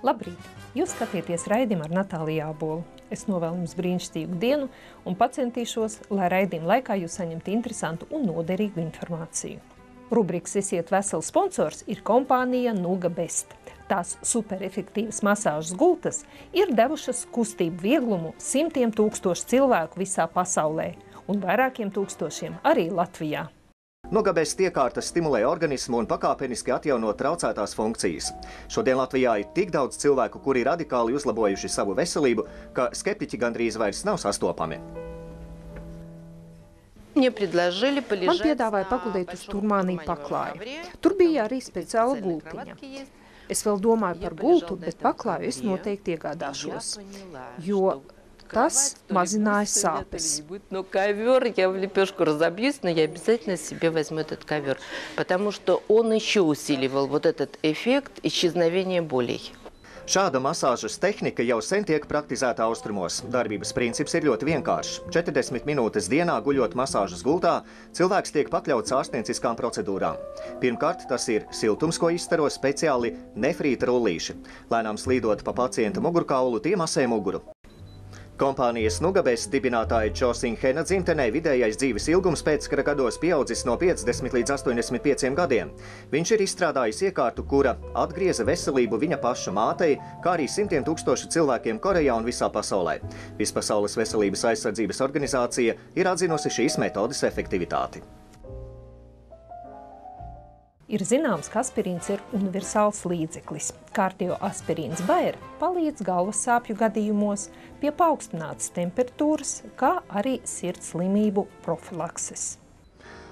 Labrīt! Jūs skatieties raidījumu ar Natāliju Ābolu. Es novēlu jums brīnišķīgu dienu un pacentīšos, lai raidījuma laikā jūs saņemtu interesantu un noderīgu informāciju. Rubrikas Esiet veseli sponsors ir kompānija Nuga Best. Tās superefektīvas masāžas gultas ir devušas kustību vieglumu simtiem tūkstošu cilvēku visā pasaulē un vairākiem tūkstošiem arī Latvijā. Nuga Best iekārtas stimulē organismu un pakāpeniski atjauno traucētās funkcijas. Šodien Latvijā ir tik daudz cilvēku, kuri radikāli uzlabojuši savu veselību, ka skeptiķi gandrīz vairs nav sastopami. Man piedāvāja paguldīt uz Turmānī paklāju. Tur bija arī speciāla gultiņa. Es vēl domāju par gultu, bet paklāju es noteikti iegādāšos, jo tas mazināja sāpes. Но ковер, я в лепешку разобьюсь, но я обязательно себе возьму этот ковер, потому что он еще усиливал вот этот эффект исчезновения болей. Šāda masāžas tehnika jau sen tiek praktizēta austrumos. Darbības princips ir ļoti vienkāršs. 40 minūtes dienā guļot masāžas gultā, cilvēks tiek pakļauts ārstnieciskām procedūrām. Pirmkārt, tas ir siltums, ko izstaro speciāli nefrīta rullīši. Lēnām slīdot pa pacienta mugurkaulu, tie masē muguru. Kompānijas Nuga Best dibinātāja Cho Sing-hena dzimtenē vidējais dzīves ilgums pēckara gados pieaudzis no 50 līdz 85 gadiem. Viņš ir izstrādājis iekārtu, kura atgrieza veselību viņa paša mātei, kā arī simtiem tūkstošu cilvēkiem Korejā un visā pasaulē. Vispasaules veselības aizsardzības organizācija ir atzinusi šīs metodes efektivitāti. Ir zināms, ka aspirīns ir universāls līdzeklis. Kārtio aspirīns Bayer palīdz galvas sāpju gadījumos, pie paaugstinātas temperatūras, kā arī sirds slimību profilakses.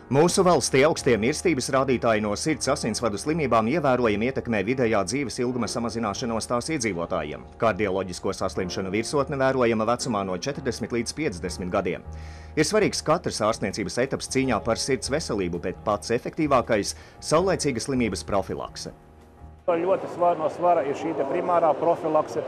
Mūsu valstī augstie mirstības rādītāji no sirds asinsvadu slimībām ievērojami ietekmē vidējā dzīves ilguma samazināšanos tās iedzīvotājiem. Kardioloģisko saslimšanu virsotne vērojama vecumā no 40 līdz 50 gadiem. Ir svarīgs katrs ārstniecības etaps cīņā par sirds veselību, bet pats efektīvākais – saulaicīga slimības profilakse. Ļoti no svara ir šī primārā profilakse,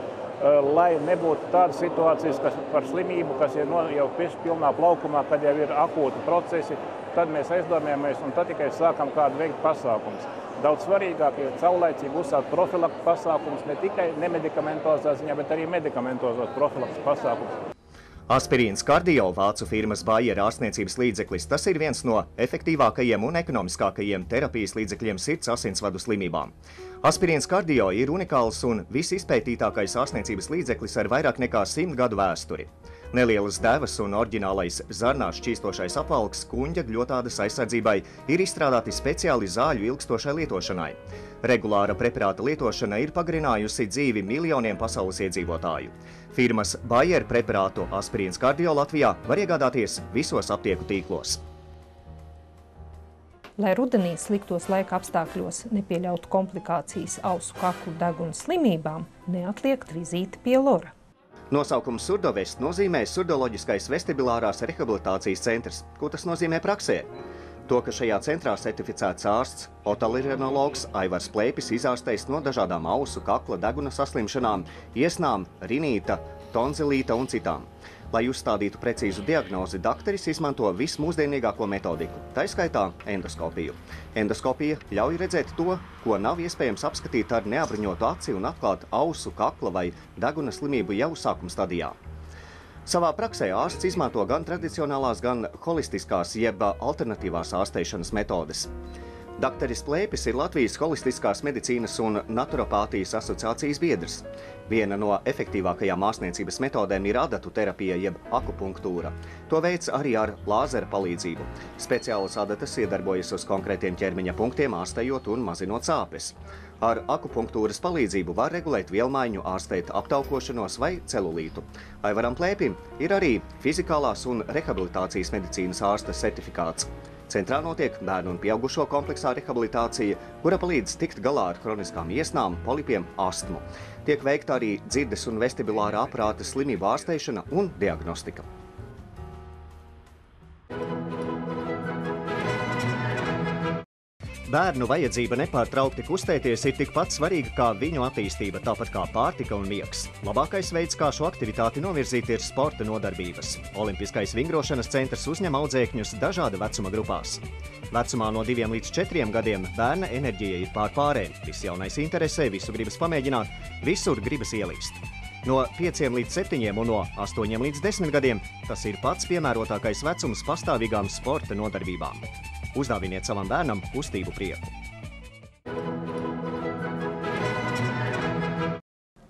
lai nebūtu tādas situācijas par slimību, kas ir jau pilnā plaukumā, kad jau ir akūti procesi. Tad mēs aizdomājamies un tad tikai sākam kādu veikt pasākumus. Daudz svarīgāk ir saulaicīgi uzsākt profilakses pasākumus, ne tikai nemedikamentozā ziņā, bet arī medikamentozos profilakses pasākumus. Aspirīns Kardio, vācu firmas Bayer ārstniecības līdzeklis, tas ir viens no efektīvākajiem un ekonomiskākajiem terapijas līdzekļiem sirds asinsvadu slimībām. Aspirīns Kardio ir unikāls un visizpētītākais ārstniecības līdzeklis ar vairāk nekā 100 gadu vēsturi. Nelielas devas un oriģinālais zarnās šķīstošais apvalks kuņģa gļotādas aizsardzībai ir izstrādāti speciāli zāļu ilgstošai lietošanai. Regulāra preparāta lietošana ir pagarinājusi dzīvi miljoniem pasaules iedzīvotāju. Firmas Bayer preparātu Aspirīns Kardio Latvijā var iegādāties visos aptieku tīklos. Lai rudenī sliktos laika apstākļos nepieļautu komplikācijas ausu kaklu deguna slimībām, neatliek vizīte pie Lora. Nosaukums Surdovest nozīmē Surdoloģiskais vestibilārās rehabilitācijas centrs. Ko tas nozīmē praksē? To, ka šajā centrā certificēts ārsts, otolaryngologs Aivars Plēpis izārstējis no dažādām ausu kakla deguna saslimšanām, iesnām, rinīta, tonzilīta un citām. Lai uzstādītu precīzu diagnozi, dakteris izmanto vismūsdienīgāko metodiku, tā skaitā endoskopiju. Endoskopija ļauj redzēt to, ko nav iespējams apskatīt ar neapbruņotu aci un atklāt ausu, kakla vai deguna slimību jau sākuma stadijā. Savā praksē ārsts izmanto gan tradicionālās, gan holistiskās jeb alternatīvās ārstēšanas metodes. Dakteris Plēpis ir Latvijas holistiskās medicīnas un naturopātijas asociācijas biedrs. Viena no efektīvākajām ārstniecības metodēm ir adatu terapija jeb akupunktūra. To veids arī ar lāzera palīdzību. Speciālas adatas iedarbojas uz konkrētiem ķermeņa punktiem, ārstējot un mazinot sāpes. Ar akupunktūras palīdzību var regulēt vielmaiņu, ārstēt aptaukošanos vai celulītu. Aivaram Plēpim ir arī fizikālās un rehabilitācijas medicīnas ārsta certifikāts. Centrā notiek bērnu un pieaugušo kompleksā rehabilitācija, kura palīdz tikt galā ar kroniskām iesnām, polipiem, astmu. Tiek veikta arī dzirdes un vestibilārā aparāta slimību ārstēšana un diagnostika. Bērnu vajadzība nepārtraukti kustēties ir tikpat svarīga kā viņu attīstība, tāpat kā pārtika un miegs. Labākais veids, kā šo aktivitāti novirzīt, ir sporta nodarbības. Olimpiskais vingrošanas centrs uzņem audzēkņus dažāda vecuma grupās. Vecumā no 2 līdz 4 gadiem bērna enerģija ir pārpārēm. Viss jaunais interesē, visu gribas pamēģināt, visur gribas ielīst. No 5 līdz 7 un no 8 līdz 10 gadiem tas ir pats piemērotākais vecums pastāvīgām sporta nodarbībām. Uzdāviniet savam bērnam kustību prieku.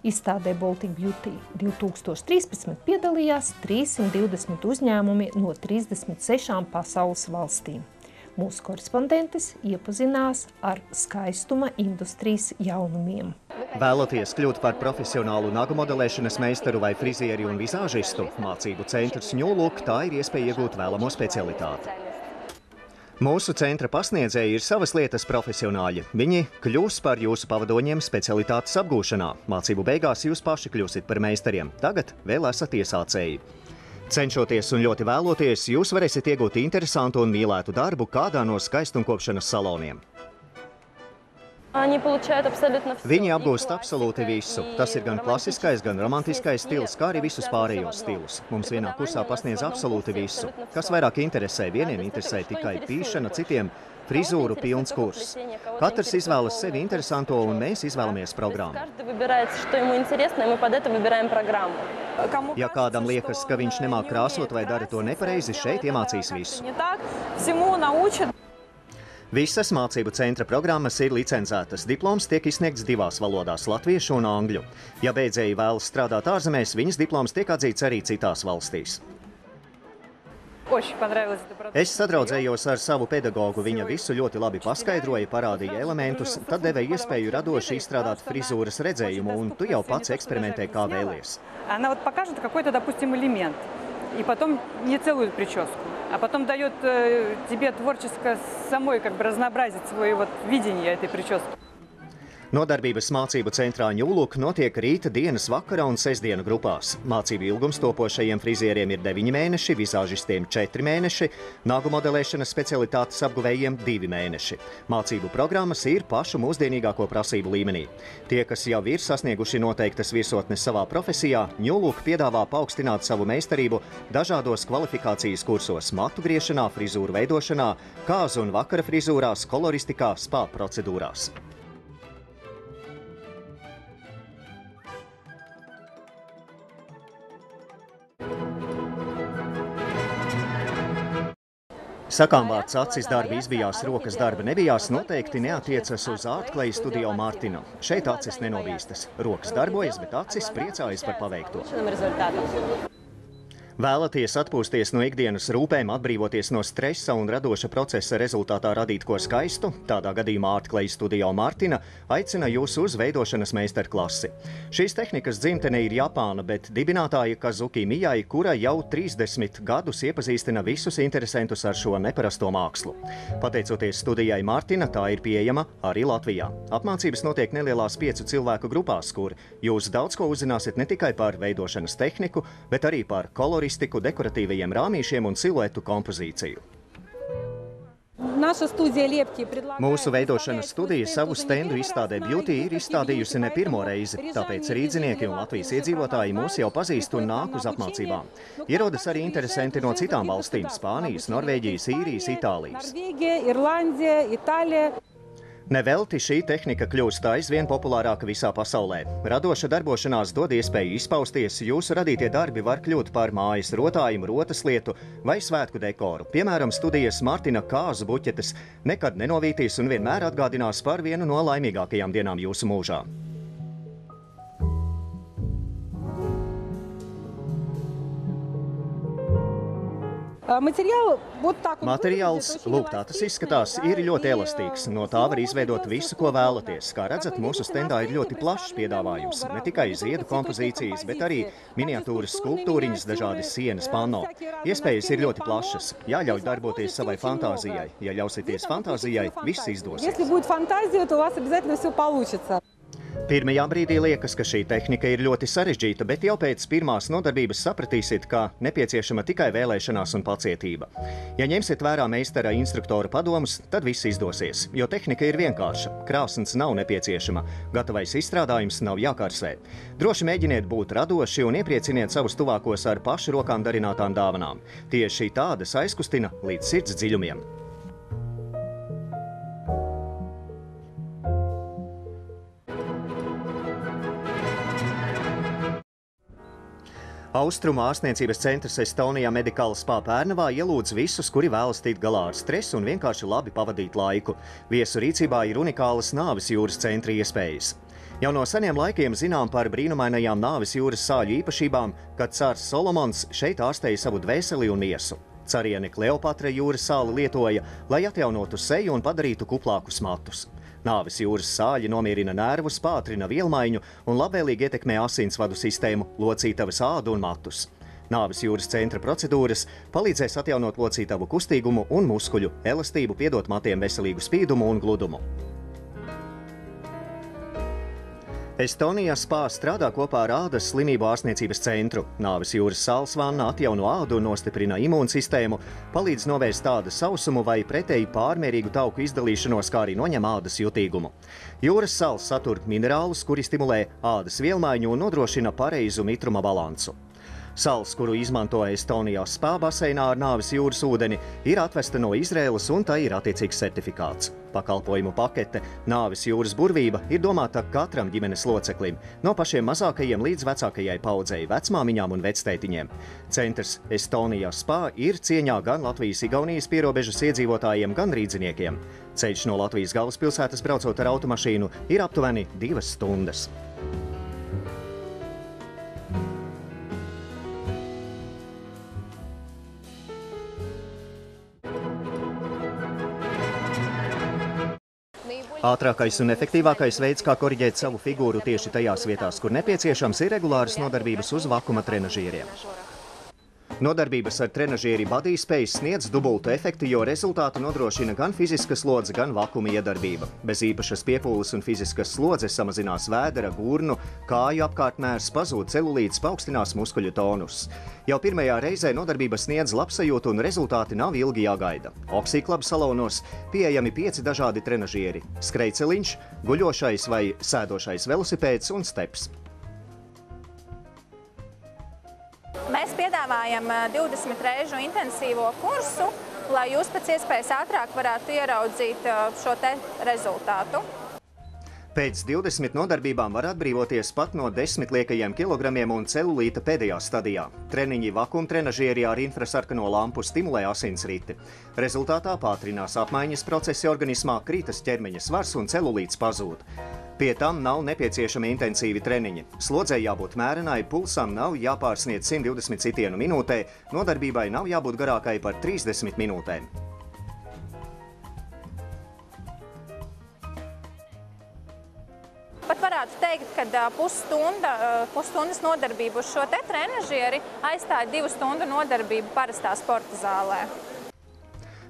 Izstādē Baltic Beauty 2013 piedalījās 320 uzņēmumi no 36 pasaules valstīm. Mūsu korespondentes iepazinās ar skaistuma industrijas jaunumiem. Vēlaties kļūt par profesionālu nagu modelēšanas meistaru vai frizieri un vizāžistu? Mācību centrs New Look tā ir iespēja iegūt vēlamo specialitāti. Mūsu centra pasniedzēji ir savas lietas profesionāļi. Viņi kļūs par jūsu pavadoņiem specialitātes apgūšanā. Mācību beigās jūs paši kļūsit par meistariem. Tagad vēl esat iesācēji. Cenšoties un ļoti vēloties, jūs varēsiet iegūt interesantu un mīlētu darbu kādā no skaistumkopšanas saloniem. Viņi apgūst absolūti visu. Tas ir gan klasiskais, gan romantiskais stils, kā arī visus pārējos stilus. Mums vienā kursā pasniedz absolūti visu. Kas vairāk interesē, vieniem interesē tikai pīšana, citiem frizūru pilns kurs. Katrs izvēlas sevi interesanto un mēs izvēlamies programmu. Ja kādam liekas, ka viņš nemāk krāsot vai dara to nepareizi, šeit iemācīs visu. Visas mācību centra programmas ir licencētas. Diploms tiek izsniegts 2 valodās – latviešu un angļu. Ja beidzēji vēlas strādāt ārzemēs, viņas diploms tiek atzīts arī citās valstīs. Es sadraudzējos ar savu pedagogu. Viņa visu ļoti labi paskaidroja, parādīja elementus, tad deva iespēju radoši izstrādāt frizūras redzējumu, un tu jau pats eksperimentē, kā vēlies. И потом не целую прическу, а потом дает тебе творчески самой разнообразить свое видение этой прически. Nodarbības mācību centrā New Look notiek rīta, dienas, vakara un sestdienu grupās. Mācību ilgums topošajiem frizieriem ir 9 mēneši, vizāžistiem 4 mēneši, nagu modelēšanas specialitātes apguvējiem 2 mēneši. Mācību programmas ir pašu mūsdienīgāko prasību līmenī. Tie, kas jau ir sasnieguši noteiktas virsotnes savā profesijā, New Look piedāvā paaugstināt savu meistarību dažādos kvalifikācijas kursos – matu griešanā, frizūru veidošanā, kāzu un vakara frizūrās, koloristikā, spā procedūrās. Sakām vārds acis darbi izbijās, rokas darba nebijās noteikti neatiecas uz Artklay Studio Martinu. Šeit acis nenobīstas. Rokas darbojas, bet acis priecājas par paveikto. Vēlaties atpūsties no ikdienas rūpēm, atbrīvoties no stresa un radoša procesa rezultātā radīt ko skaistu? Tādā gadījumā Artklay Studio Martina aicina jūs uz veidošanas meistarklasi. Šīs tehnikas dzimtene ir Japāna, bet dibinātāja Kazuki Mijai, kura jau 30 gadus iepazīstina visus interesantus ar šo neparasto mākslu. Pateicoties studijai Martina, tā ir pieejama arī Latvijā. Apmācības notiek nelielās 5 cilvēku grupās, kur jūs daudz ko uzzināsiet ne tikai par veidošanas tehniku, bet arī par koloristiku, dekoratīvajiem rāmīšiem un siluetu kompozīciju. Mūsu veidošanas studija savu stendu izstādē Beauty ir izstādījusi ne pirmo reizi, tāpēc rīdzinieki un Latvijas iedzīvotāji mūs jau pazīst un nāk uz apmācībām. Ierodas arī interesanti no citām valstīm – Spānijas, Norvēģijas, Īrijas, Itālijas. Nevelti šī tehnika kļūst aizvien populārāka visā pasaulē. Radoša darbošanās dod iespēju izpausties, jūsu radītie darbi var kļūt par mājas rotājumu, rotas lietu vai svētku dekoru. Piemēram, studijas Martina kāzu buķetes nekad nenovītīs un vienmēr atgādinās par vienu no laimīgākajām dienām jūsu mūžā. Materiāls, lūk, tā tas izskatās, ir ļoti elastīgs. No tā var izveidot visu, ko vēlaties. Kā redzat, mūsu stendā ir ļoti plašs piedāvājums. Ne tikai ziedu kompozīcijas, bet arī miniatūras skulptūriņas, dažādi sienas panno. Iespējas ir ļoti plašas. Jāļauj darboties savai fantāzijai. Ja ļausieties fantāzijai, viss izdosies. Pirmajā brīdī liekas, ka šī tehnika ir ļoti sarežģīta, bet jau pēc pirmās nodarbības sapratīsiet, ka nepieciešama tikai vēlēšanās un pacietība. Ja ņemsiet vērā meistara instruktora padomus, tad viss izdosies, jo tehnika ir vienkārša, krāsns nav nepieciešama, gatavais izstrādājums nav jākarsē. Droši mēģiniet būt radoši un ieprieciniet savus tuvākos ar pašu rokām darinātām dāvanām. Tieši tādas aizkustina līdz sirds dziļumiem. Austrumu ārstniecības centrs Estonija Medical Spa Pērnavā ielūdz visus, kuri vēlas tikt galā ar stresu un vienkārši labi pavadīt laiku. Viesu rīcībā ir unikālas nāves jūras centra iespējas. Jau no seniem laikiem zinām par brīnumainajām nāves jūras sāļu īpašībām, kad cārs Solomons šeit ārstēja savu dvēseli un miesu. Cariene Kleopatra jūras sāli lietoja, lai atjaunotu seju un padarītu kuplākus matus. Nāves jūras sāļi nomierina nervus, pātrina vielmaiņu un labvēlīgi ietekmē asinsvadu sistēmu, locītavas ādu un matus. Nāves jūras centra procedūras palīdzēs atjaunot locītavu kustīgumu un muskuļu elastību, piedot matiem veselīgu spīdumu un gludumu. Estonija Spa strādā kopā ar ādas slimību ārstniecības centru. Nāves jūras sāls vanna atjauno ādu un nostiprina imūnsistēmu, palīdz novērst ādas sausumu vai pretēji pārmērīgu tauku izdalīšanos, kā arī noņem ādas jutīgumu. Jūras sāls satur minerālus, kuri stimulē ādas vielmaiņu un nodrošina pareizu mitruma balansu. Sals, kuru izmanto Estonijas Spa baseinā ar Nāves jūras ūdeni, ir atvesta no Izraēlas un tai ir attiecīgs certifikāts. Pakalpojumu pakete Nāves jūras burvība ir domāta katram ģimenes loceklim, no pašiem mazākajiem līdz vecākajai paudzei, vecmāmiņām un vectētiņiem. Centrs Estonijas Spa ir cieņā gan Latvijas-Igaunijas pierobežas iedzīvotājiem, gan rīdziniekiem. Ceļš no Latvijas galvaspilsētas braucot ar automašīnu ir aptuveni 2 stundas. Ātrākais un efektīvākais veids, kā koriģēt savu figūru tieši tajās vietās, kur nepieciešams, ir regulāras nodarbības uz vakuma trenažieriem. Nodarbības ar trenažieri Body Space sniedz dubultu efektu, jo rezultātu nodrošina gan fiziska slodze, gan vakuma iedarbība. Bez īpašas piepūles un fiziskas slodzes samazinās vēdera, gurnu, kāju apkārtmērs, pazūd celulīts, paaugstinās muskuļu tonus. Jau pirmajā reizē nodarbība sniedz labsajūtu un rezultāti nav ilgi jāgaida. Oxyclub salonos pieejami 5 dažādi trenažieri – skrejceliņš, guļošais vai sēdošais velosipēds un steps. Mēs piedāvājam 20 reižu intensīvo kursu, lai jūs pēc iespējas ātrāk varētu ieraudzīt šo te rezultātu. Pēc 20 nodarbībām var atbrīvoties pat no 10 liekajiem kilogramiem un celulīta pēdējā stadijā. Treniņi vakumtrenažieri ar infrasarkano lampu stimulē asinsriti. Rezultātā pātrinās apmaiņas procesi organismā, krītas ķermeņa svars un celulīts pazūd. Pie tam nav nepieciešami intensīvi treniņi. Slodzei jābūt mērenai, pulsam nav jāpārsniedz 120 sitienu minūtē, nodarbībai nav jābūt garākai par 30 minūtēm. Pat varētu teikt, ka pusstundas nodarbību uz šo te trenažieri aizstāja 2 stundu nodarbību parastā sporta zālē.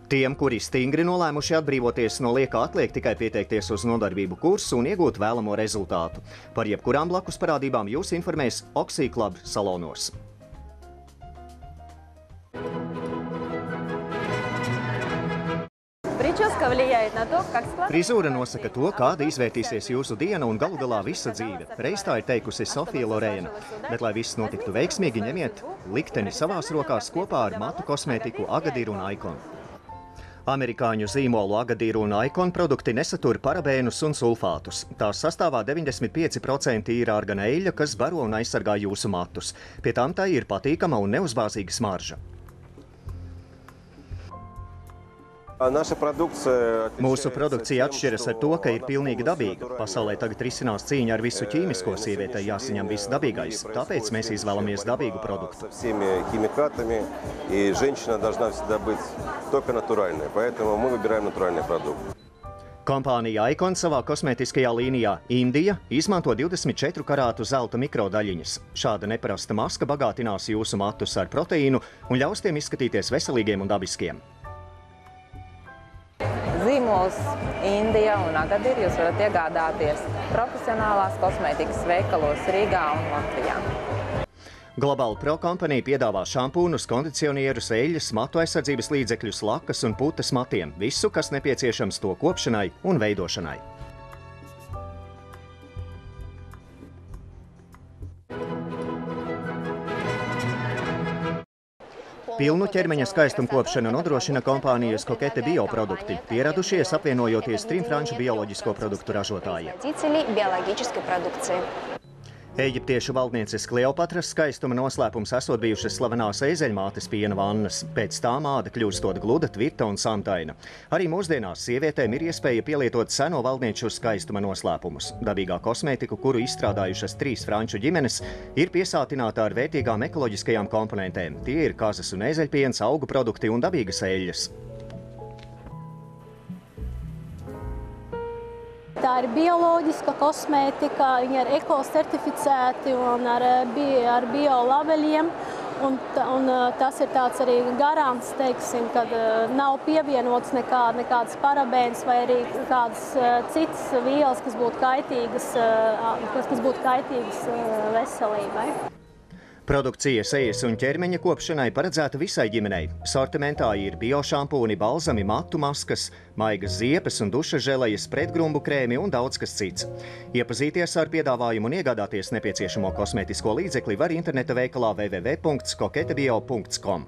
Tiem, kuri stingri nolēmuši atbrīvoties no lieka, atliek tikai pieteikties uz nodarbību kursu un iegūt vēlamo rezultātu. Par jebkurām blakus parādībām jūs informēs Oxyclub salonos. Frizūra nosaka to, kāda izvērtīsies jūsu diena un galu galā visa dzīve. Reiz tā ir teikusi Sofija Lorēna. Bet, lai viss notiktu veiksmīgi, ņemiet likteni savās rokās kopā ar matu kosmētiku Agadir un Icon. Amerikāņu zīmolu Agadir un Icon produkti nesatur parabēnus un sulfātus. Tās sastāvā 95% ir argana eļļa, kas baro un aizsargā jūsu matus. Pie tam tā ir patīkama un neuzbāzīga smarža. Mūsu produkcija atšķiras ar to, ka ir pilnīgi dabīga. Pasaulē tagad risinās cīņa ar visu ķīmisko, sievietei jāsaņem viss dabīgais. Tāpēc mēs izvēlamies dabīgu produktu. Kompānija Icon savā kosmētiskajā līnijā Indija izmanto 24 karātu zelta mikrodaļiņas. Šāda neparasta maska bagātinās jūsu matus ar proteīnu un ļaus tiem izskatīties veselīgiem un dabiskiem. Zīmols Indija un Agadir jūs varat iegādāties profesionālās kosmētikas veikalos Rīgā un Latvijā. Global Pro kompanija piedāvā šampūnus, kondicionierus, eļļas, matu aizsardzības līdzekļus, lakas un putes matiem. Visu, kas nepieciešams to kopšanai un veidošanai. Pilnu ķermeņa skaistumkopšanu nodrošina kompānijas Kokete bioprodukti, pieradušies apvienojoties 3 franču bioloģisko produktu ražotājiem. Ēģiptiešu valdnieces Kleopatras skaistuma noslēpums esot bijušas slavenās ezeļmātes piena vannas. Pēc tām āda kļūstot gluda, tvirta un samtaina. Arī mūsdienās sievietēm ir iespēja pielietot seno valdnieču skaistuma noslēpumus. Dabīgā kosmētiku, kuru izstrādājušas 3 franču ģimenes, ir piesātināta ar vērtīgām ekoloģiskajām komponentēm. Tie ir kazas un ezeļpiens, augu produkti un dabīgas eļļas. Tā ir bioloģiska kosmētika, viņa ir ekocertificēti un ar biolabeļiem. Un tas ir tāds arī garants, teiksim, kad nav pievienots nekādas parabēnas vai arī kādas citas vielas, kas būtu kaitīgas veselībai. Produkcija sejas un ķermeņa kopšanai paredzēta visai ģimenei. Sortimentā ir biošampūni, balzami, matu maskas, maigas ziepes un duša želejas, pretgrumbu krēmi un daudz kas cits. Iepazīties ar piedāvājumu un iegādāties nepieciešamo kosmētisko līdzekli var interneta veikalā www.koketebio.com.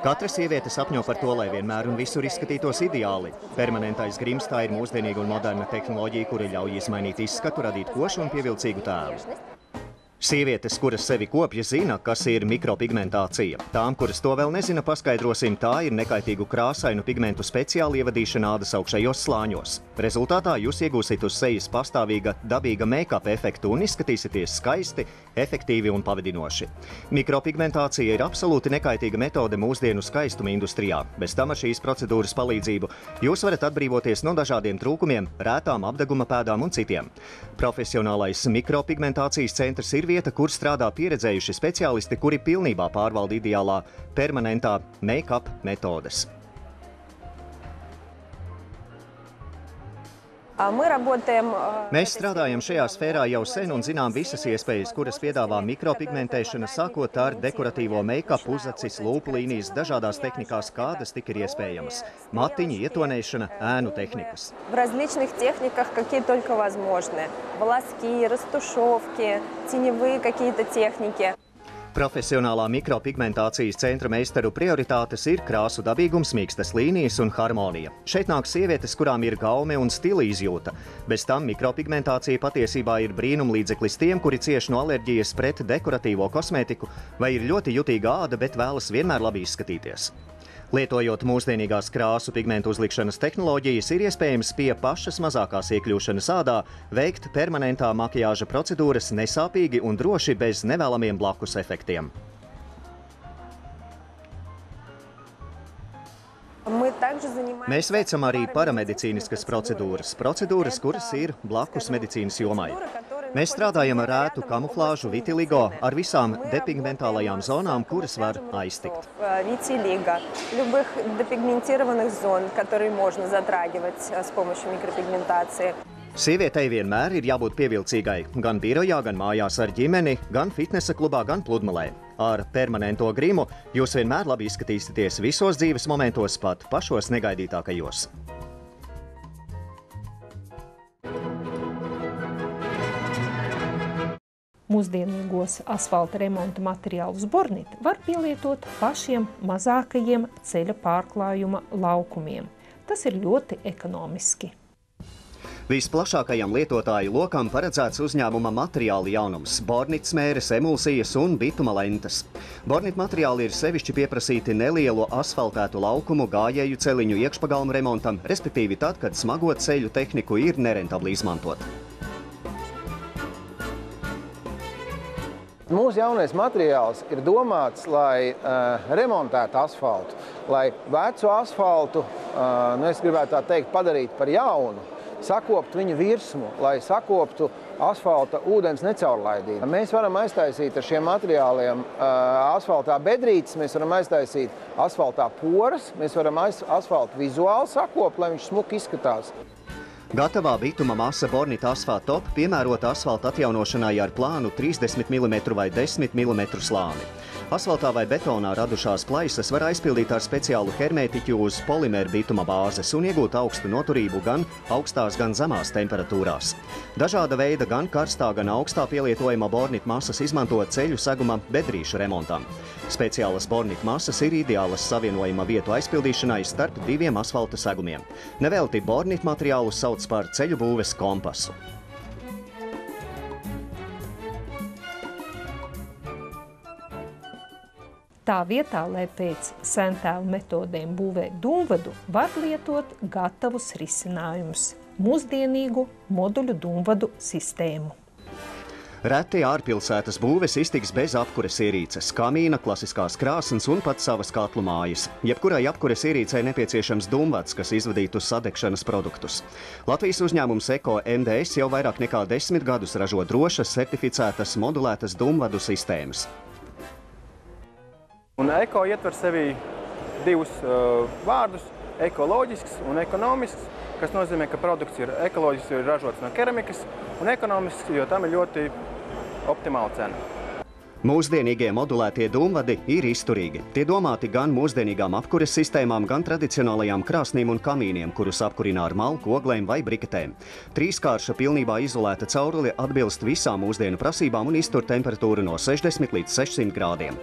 Katra sieviete sapņo par to, lai vienmēr un visur izskatītos ideāli. Permanentais grims tā ir mūsdienīga un moderna tehnoloģija, kura ļauj izmainīt izskatu, radīt košu un pievilcīgu tēlu. Sievietes, kuras sevi kopja, zina, kas ir mikropigmentācija. Tām, kuras to vēl nezina, paskaidrosim, tā ir nekaitīgu krāsainu pigmentu speciāli ievadīšana ādas augšējos slāņos. Rezultātā jūs iegūsiet uz sejas pastāvīga, dabīga make-up efektu un izskatīsieties skaisti, efektīvi un pavadinoši. Mikropigmentācija ir absolūti nekaitīga metode mūsdienu skaistuma industrijā. Bez tam ar šīs procedūras palīdzību jūs varat atbrīvoties no dažādiem trūkumiem, rētām apdeguma pēdām un citiem. Profesionālais mikropigmentācijas centrs ir vieta, kur strādā pieredzējuši speciālisti, kuri pilnībā pārvalda ideālā permanentā make-up metodes. Mēs strādājam šajā sfērā jau sen un zinām visas iespējas, kuras piedāvā mikropigmentēšana, sākot ar dekoratīvo make-up, uzacis, lūpu līnijas, dažādās tehnikās, kādas tik ir iespējamas. Matiņi, ietonēšana, ēnu tehnikas. В различных техниках, какие только возможны. Волоски, растушевки, теневые какие-то техники. Profesionālā mikropigmentācijas centra meistaru prioritātes ir krāsu dabīgums, mīkstas līnijas un harmonija. Šeit nāk sievietes, kurām ir gaume un stila izjūta. Bez tam mikropigmentācija patiesībā ir brīnumlīdzeklis tiem, kuri cieš no alerģijas pret dekoratīvo kosmētiku vai ir ļoti jutīga āda, bet vēlas vienmēr labi izskatīties. Lietojot mūsdienīgās krāsu pigmentu uzlikšanas tehnoloģijas, ir iespējams pie pašas mazākās iekļūšanas ādā veikt permanentā makiāža procedūras nesāpīgi un droši bez nevēlamiem blakus efektiem. Mēs veicam arī paramedicīniskas procedūras, kuras ir blakus medicīnas jomai. Mēs strādājam ar rētu kamuflāžu, vitiligo, ar visām depigmentālajām zonām, kuras var aiztikt. Vitiligo, любых депигментированных зон, которые можно затрагивать с помощью микропигментации. Sievietei vienmēr ir jābūt pievilcīgai, gan birojā, gan mājās ar ģimeni, gan fitnesa klubā, gan pludmalē. Ar permanento grimu jūs vienmēr labi izskatīsieties visos dzīves momentos, pat pašos negaidītākajos. Mūsdienīgos asfalta remonta materiālus Bornit var pielietot pašiem mazākajiem ceļa pārklājuma laukumiem. Tas ir ļoti ekonomiski. Visplašākajam lietotāju lokam paredzēts uzņēmuma materiāli jaunums – Bornit smēres, emulsijas un bituma lentes. Bornit materiāli ir sevišķi pieprasīti nelielu asfaltētu laukumu, gājēju celiņu iekšpagalmu remontam, respektīvi tad, kad smago ceļu tehniku ir nerentabli izmantot. Mūsu jaunais materiāls ir domāts, lai remontētu asfaltu, lai vecu asfaltu, es gribētu tā teikt, padarīt par jaunu, sakopt viņu virsmu, lai sakoptu asfalta ūdens necaurlaidība. Mēs varam aiztaisīt ar šiem materiāliem asfaltā bedrītes, mēs varam aiztaisīt asfaltā poras, mēs varam asfaltu vizuāli sakop, lai viņš smuki izskatās. Gatavā bituma masa Bornit Asphalt Top piemērota asfalta atjaunošanai ar plānu 30 mm vai 10 mm slāni. Asfaltā vai betonā radušās plaisas var aizpildīt ar speciālu hermētiķu uz polimēru bituma bāzes un iegūt augstu noturību gan augstās, gan zemās temperatūrās. Dažāda veida gan karstā, gan augstā pielietojama Bornit masas izmanto ceļu seguma bedrīšu remontam. Speciālas Bornit masas ir ideālas savienojuma vietu aizpildīšanai starp diviem asfalta segumiem. Nevelti Bornit materiālus sauc par ceļu būves kompasu. Tā vietā, lai pēc sentēvu metodēm būvē dūmvadu, var lietot gatavus risinājumus – mūsdienīgu moduļu dūmvadu sistēmu. Reti ārpilsētas būves iztiks bez apkures ierīces, kamīna, klasiskās krāsnes un pat savas katlu mājas. Jebkurai apkures ierīcei nepieciešams dūmvads, kas izvadītu sadegšanas produktus. Latvijas uzņēmums Eko MDS jau vairāk nekā 10 gadus ražo drošas, certificētas, modulētas dūmvadu sistēmas. Un eko ietver sevī divus vārdus – ekoloģisks un ekonomisks, kas nozīmē, ka produkts ir ekoloģisks, jo ir ražots no keramikas, un ekonomisks, jo tam ir ļoti optimāla cena. Mūsdienīgie modulētie dūmvadi ir izturīgi. Tie domāti gan mūsdienīgām apkures sistēmām, gan tradicionālajām krāsnīm un kamīniem, kurus apkurina ar malku, oglēm vai briketēm. Trīskārša pilnībā izolēta caurule atbilst visām mūsdienu prasībām un iztur temperatūru no 60 līdz 600 grādiem.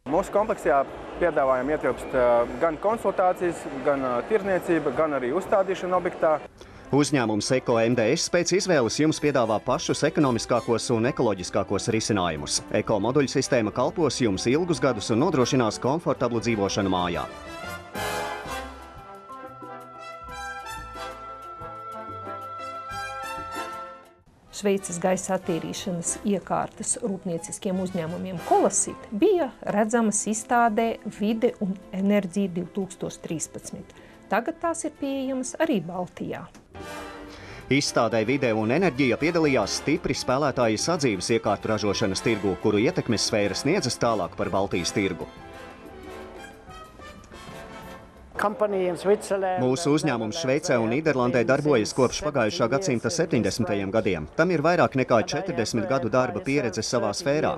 Mūsu kompleksijā piedāvājumi ietilpst gan konsultācijas, gan tirdzniecība, gan arī uzstādīšana objektā. Uzņēmums Eko MDS pēc izvēles jums piedāvā pašus ekonomiskākos un ekoloģiskākos risinājumus. Eko moduļu sistēma kalpos jums ilgus gadus un nodrošinās komfortablu dzīvošanu mājā. Šveices gaisa attīrīšanas iekārtas rūpnieciskiem uzņēmumiem Kolasit bija redzamas izstādē Vide un enerģija 2013. Tagad tās ir pieejamas arī Baltijā. Izstādē Vide un enerģija piedalījās stipri spēlētāji sadzīves iekārtu ražošanas tirgu, kuru ietekmes sfēra sniedzas tālāk par Baltijas tirgu. Mūsu uzņēmums Šveicē un Nīderlandē darbojas kopš pagājušā gadsimta 70. gadiem. Tam ir vairāk nekā 40 gadu darba pieredze savā sfērā.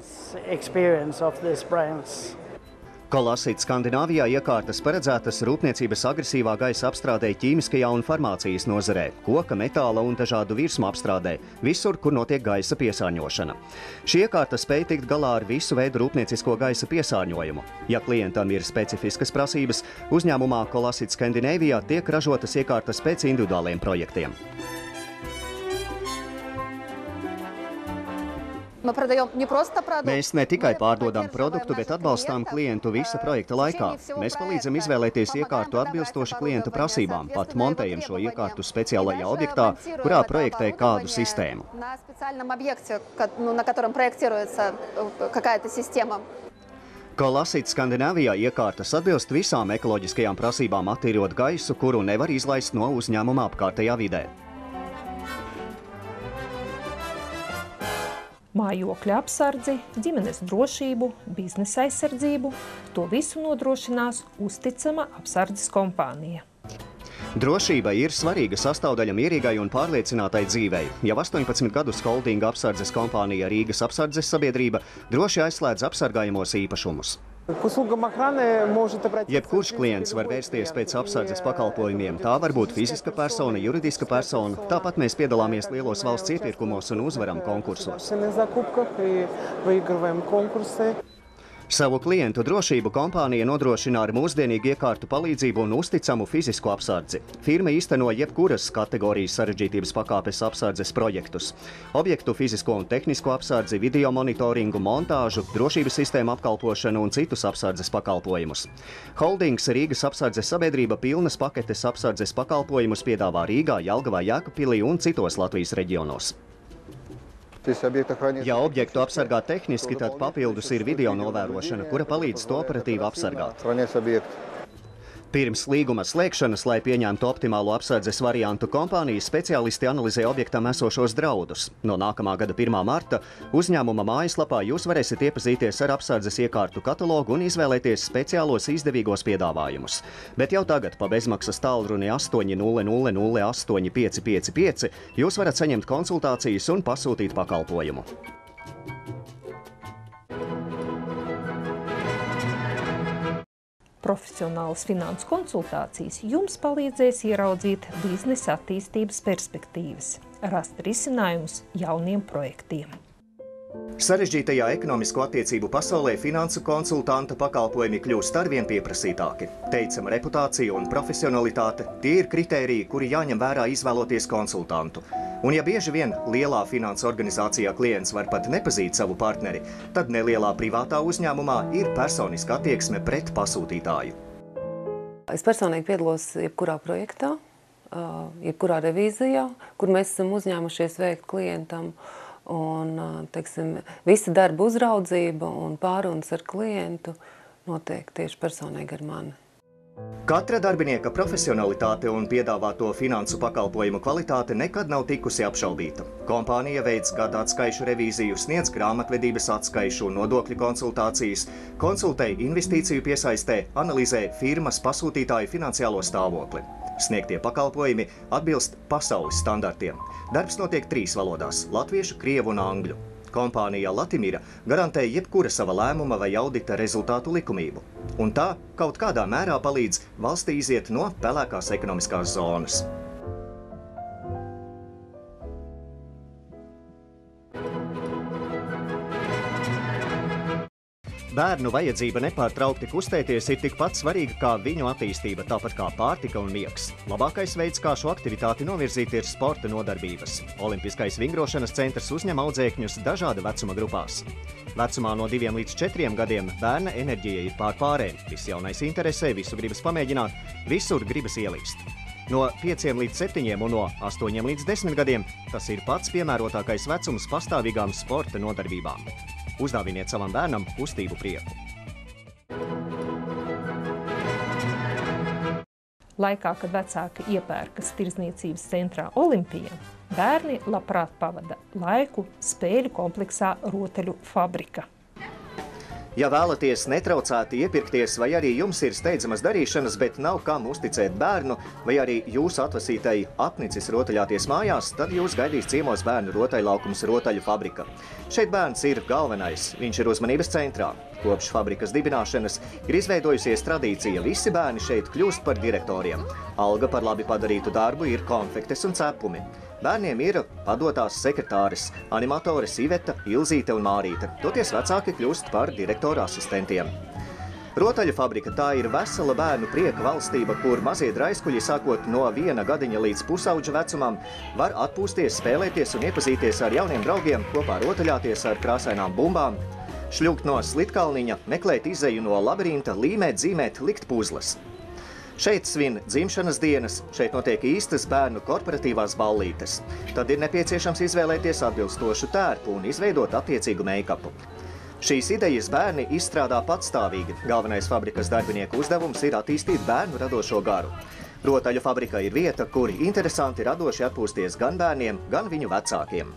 Kolasit Skandināvijā iekārtas paredzētas rūpniecības agresīvā gaisa apstrādē ķīmiskajā un farmācijas nozarē, koka, metāla un dažādu virsmu apstrādē, visur, kur notiek gaisa piesārņošana. Šī iekārta spēj tikt galā ar visu veidu rūpniecisko gaisa piesārņojumu. Ja klientam ir specifiskas prasības, uzņēmumā Kolasit Skandināvijā tiek ražotas iekārtas pēc individuāliem projektiem. Mēs ne tikai pārdodam produktu, bet atbalstām klientu visa projekta laikā. Mēs palīdzam izvēlēties iekārtu atbilstoši klienta prasībām, pat montējam šo iekārtu speciālajā objektā, kurā projektē kādu sistēmu. Kolasit Skandināvijā iekārtas atbilst visām ekoloģiskajām prasībām attīrot gaisu, kuru nevar izlaist no uzņēmuma apkārtējā vidē. Mājokļa apsardzi, ģimenes drošību, biznesa aizsardzību – to visu nodrošinās uzticama apsardzes kompānija. Drošība ir svarīga sastāvdaļa mierīgai un pārliecinātai dzīvei. Jau 18 gadus holdinga apsardzes kompānija Rīgas apsardzes sabiedrība droši aizslēdz apsargājamos īpašumus. Jebkurš klients var vērsties pēc apsardzes pakalpojumiem. Tā var būt fiziska persona, juridiska persona. Tāpat mēs piedalāmies lielos valsts iepirkumos un uzvaram konkursos. Savu klientu drošību kompānija nodrošina ar mūsdienīgu iekārtu palīdzību un uzticamu fizisko apsardzi. Firma īsteno jebkuras kategorijas sarežģītības pakāpes apsardzes projektus. Objektu fizisko un tehnisko apsardzi, video monitoringu, montāžu, drošības sistēmu apkalpošanu un citus apsardzes pakalpojumus. Holdings Rīgas apsardzes sabiedrība pilnas paketes apsardzes pakalpojumus piedāvā Rīgā, Jelgavā, Jēkabpilī un citos Latvijas reģionos. Ja objektu apsargā tehniski, tad papildus ir video novērošana, kura palīdz to operatīvi apsargāt. Pirms līguma slēgšanas, lai pieņemtu optimālo apsardzes variantu, kompānijas speciālisti analizē objektam esošos draudus. No nākamā gada 1. marta uzņēmuma mājaslapā jūs varēsiet iepazīties ar apsardzes iekārtu katalogu un izvēlēties speciālos izdevīgos piedāvājumus. Bet jau tagad pa bezmaksas tālruni 800085555 jūs varat saņemt konsultācijas un pasūtīt pakalpojumu. Profesionālas finansu konsultācijas jums palīdzēs ieraudzīt biznesa attīstības perspektīvas, rast risinājumus jauniem projektiem. Sarežģītajā ekonomisko attiecību pasaulē finansu konsultanta pakalpojumi kļūst arvien pieprasītāki. Teicama reputācija un profesionalitāte – tie ir kritēriji, kuri jāņem vērā izvēloties konsultantu. Un ja bieži vien lielā finansu organizācijā klients var pat nepazīt savu partneri, tad nelielā privātā uzņēmumā ir personiska attieksme pret pasūtītāju. Es personīgi piedalos jebkurā projektā, jebkurā revīzijā, kur mēs esam uzņēmušies veikt klientam. Un, teiksim, visa darba uzraudzība un pārunas ar klientu notiek tieši personīgi ar mani. Katra darbinieka profesionalitāte un piedāvāto finansu pakalpojumu kvalitāte nekad nav tikusi apšaubīta. Kompānija veic gada atskaišu revīziju, sniedz grāmatvedības atskaišu un nodokļu konsultācijas, konsultē investīciju piesaistē, analizē firmas pasūtītāju finansiālo stāvokli. Sniegtie pakalpojumi atbilst pasaules standartiem. Darbs notiek 3 valodās – latviešu, krievu un angļu. Kompānija Latimira garantē jebkura sava lēmuma vai audita rezultātu likumību. Un tā kaut kādā mērā palīdz valstī iziet no pelēkās ekonomiskās zonas. Bērnu vajadzība nepārtraukti kustēties ir tikpat svarīga kā viņu attīstība, tāpat kā pārtika un miegs. Labākais veids, kā šo aktivitāti novirzīt, ir sporta nodarbības. Olimpiskais vingrošanas centrs uzņem audzēkņus dažāda vecuma grupās. Vecumā no 2 līdz 4 gadiem bērna enerģija ir pārpārēm. Viss jaunais interesē, visu gribas pamēģināt, visur gribas ielīst. No 5 līdz 7 un no 8 līdz 10 gadiem tas ir pats piemērotākais vecums pastāvīgām sporta nodarbībām. Uzdāviniet savam bērnam kustību prieku. Laikā, kad vecāki iepērkas tirdzniecības centrā Olimpija, bērni labprāt pavada laiku spēļu kompleksā Rotaļu fabrika. Ja vēlaties netraucēti iepirkties, vai arī jums ir steidzamas darīšanas, bet nav kam uzticēt bērnu, vai arī jūsu atvasītai apnicis rotaļāties mājās, tad jūs gaidīs ciemos bērnu rotaļlaukums Rotaļu fabrika. Šeit bērns ir galvenais, viņš ir uzmanības centrā. Kopš fabrikas dibināšanas ir izveidojusies tradīcija, visi bērni šeit kļūst par direktoriem. Alga par labi padarītu darbu ir konfektes un cepumi. Bērniem ir padotās sekretāres, animatores Iveta, Ilzīte un Mārīte. Toties vecāki kļūst par direktora asistentiem. Rotaļu fabrika tā ir vesela bērnu prieka valstība, kur mazie draiskuļi sākot no 1 gadiņa līdz pusauģa vecumam var atpūsties, spēlēties un iepazīties ar jauniem draugiem, kopā rotaļāties ar krāsainām bumbām, šļukt no slitkalniņa, meklēt izeju no labirinta, līmēt, zīmēt, likt puzles. Šeit svin dzimšanas dienas, šeit notiek īstas bērnu korporatīvās ballītes. Tad ir nepieciešams izvēlēties atbilstošu tērpu un izveidot attiecīgu meikapu. Šīs idejas bērni izstrādā patstāvīgi. Galvenais fabrikas darbinieku uzdevums ir attīstīt bērnu radošo garu. Rotaļu fabrika ir vieta, kur interesanti radoši atpūsties gan bērniem, gan viņu vecākiem.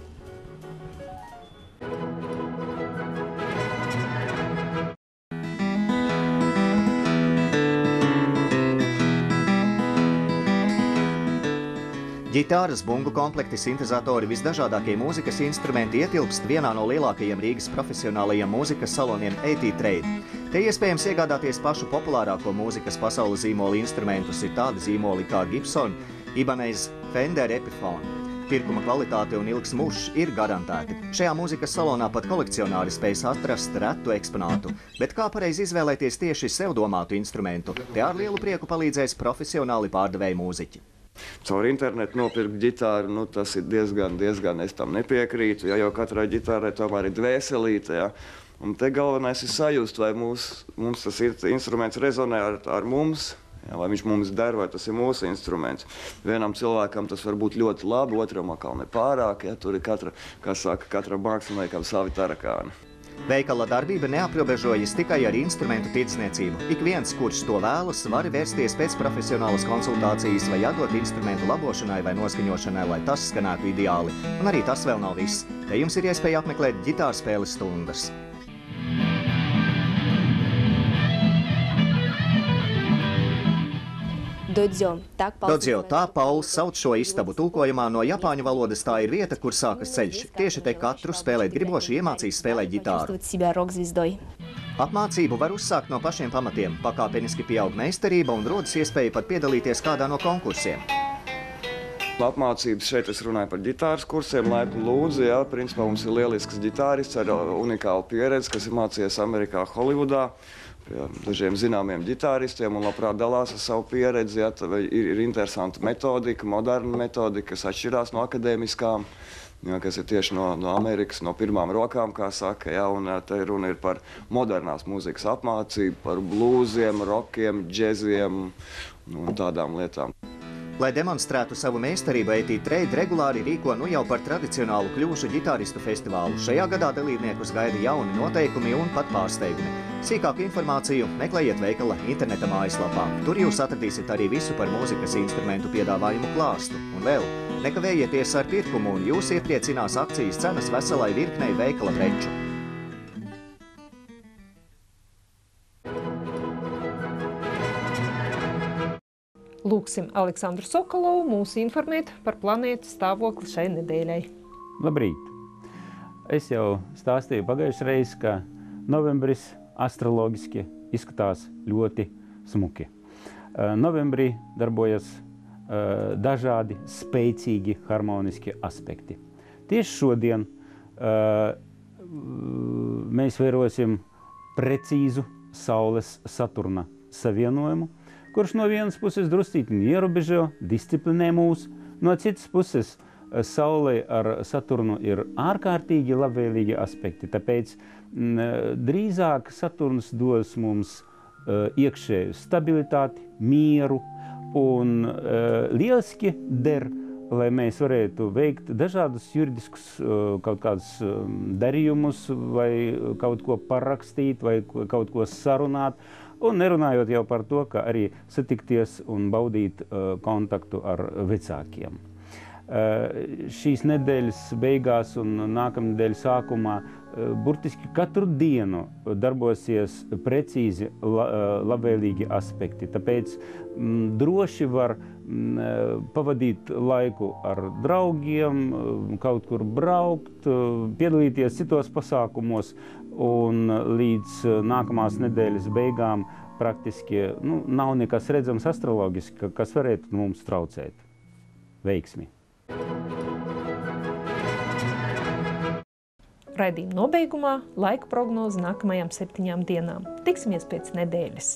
Ģitāras, bungu komplekti, sintezatori, visdažādākie mūzikas instrumenti ietilpst vienā no lielākajiem Rīgas profesionālajiem mūzikas saloniem AT-Trade. Te iespējams iegādāties pašu populārāko mūzikas pasaules zīmolu instrumentus, ir tādi zīmoli kā Gibson, Ibanez, Fender, Epiphone. Pirkuma kvalitāte un ilgs mužs ir garantēti. Šajā mūzikas salonā pat kolekcionāri spējas atrast retu eksponātu. Bet kā pareizi izvēlēties tieši sev domātu instrumentu? Te ar lielu prieku palīdzēs profesionāli pārdevēji mūziķi. Caur internetu nopirkt ģitāru, tas ir diezgan, es tam nepiekrītu, ja jau katrai ģitārai tomēr ir dvēselīte, ja. Un te galvenais ir sajust, vai mums tas instruments rezonē ar mums, ja, vai viņš mums der, vai tas ir mūsu instruments. Vienam cilvēkam tas var būt ļoti labi, otram atkal nepārāk, ja, tur ir katra māksliniekam savi tarakāni. Veikala darbība neaprobežojas tikai ar instrumentu tirdzniecību. Ik viens, kurš to vēlas, var vērsties pēc profesionālas konsultācijas vai atdot instrumentu labošanai vai noskaņošanai, lai tas skanētu ideāli. Un arī tas vēl nav viss. Te jums ir iespēja apmeklēt ģitārspēles stundas. Dodzio, tā Pauls sauc šo istabu. Tulkojumā no japāņu valodas tā ir vieta, kur sākas ceļš. Tieši te katru spēlēt griboši iemācīs spēlēt ģitāru. Apmācību var uzsākt no pašiem pamatiem. Pakāpeniski pieaug meistarība un rodas iespēja pat piedalīties kādā no konkursiem. Apmācības šeit es runāju par ģitāras kursiem, laipni lūdzu, jā. Principā mums ir lielisks ģitārists ar unikālu pieredzi, kas ir mācījies Amerikā, Holivudā. Dažiem zināmiem ģitāristiem un labprāt dalās ar savu pieredzi. Ja, ir interesanta metodika, moderna metodika, kas atšķirās no akadēmiskām, ja, kas ir tieši no Amerikas, no pirmām rokām, kā saka. Ja, un te runa ir par modernās mūzikas apmācību, par blūziem, rokiem, džeziem un tādām lietām. Lai demonstrētu savu meistarību, ET Trade regulāri rīko nu jau par tradicionālu kļuvušu ģitāristu festivālu. Šajā gadā dalībniekus gaida jauni noteikumi un pat pārsteigumi. Sīkāku informāciju meklējiet veikala interneta mājaslapā. Tur jūs atradīsiet arī visu par mūzikas instrumentu piedāvājumu klāstu. Un vēl, nekavējieties ar pirkumu un jūs iepriecinās akcijas cenas veselai virknei veikala preču. Lūksim Aleksandru Sokolovu mūs informēt par planētas stāvokli šai nedēļai. Labrīt! Es jau stāstīju pagājušajā reizē, ka novembris astroloģiski izskatās ļoti smuki. Novembrī darbojas dažādi spēcīgi harmoniski aspekti. Tieši šodien mēs vērosim precīzu Saules Saturna savienojumu, kurš no vienas puses druscītni ierobežo, disciplinē mūs, no citas puses Saulei ar Saturnu ir ārkārtīgi labvēlīgi aspekti, tāpēc drīzāk Saturns dos mums iekšēju stabilitāti, mieru un lieliski der, lai mēs varētu veikt dažādus juridiskus kaut kādus darījumus vai kaut ko parakstīt vai kaut ko sarunāt. Un nerunājot jau par to, ka arī satikties un baudīt kontaktu ar vecākiem. Šīs nedēļas beigās un nākamnedēļas sākumā burtiski katru dienu darbosies precīzi labvēlīgi aspekti. Tāpēc droši var pavadīt laiku ar draugiem, kaut kur braukt, piedalīties citos pasākumos un līdz nākamās nedēļas beigām praktiski nav nekas redzams astroloģiski, kas varētu mums traucēt. Veiksmi! Raidījuma nobeigumā laika prognoze nākamajām 7 dienām. Tiksimies pēc nedēļas!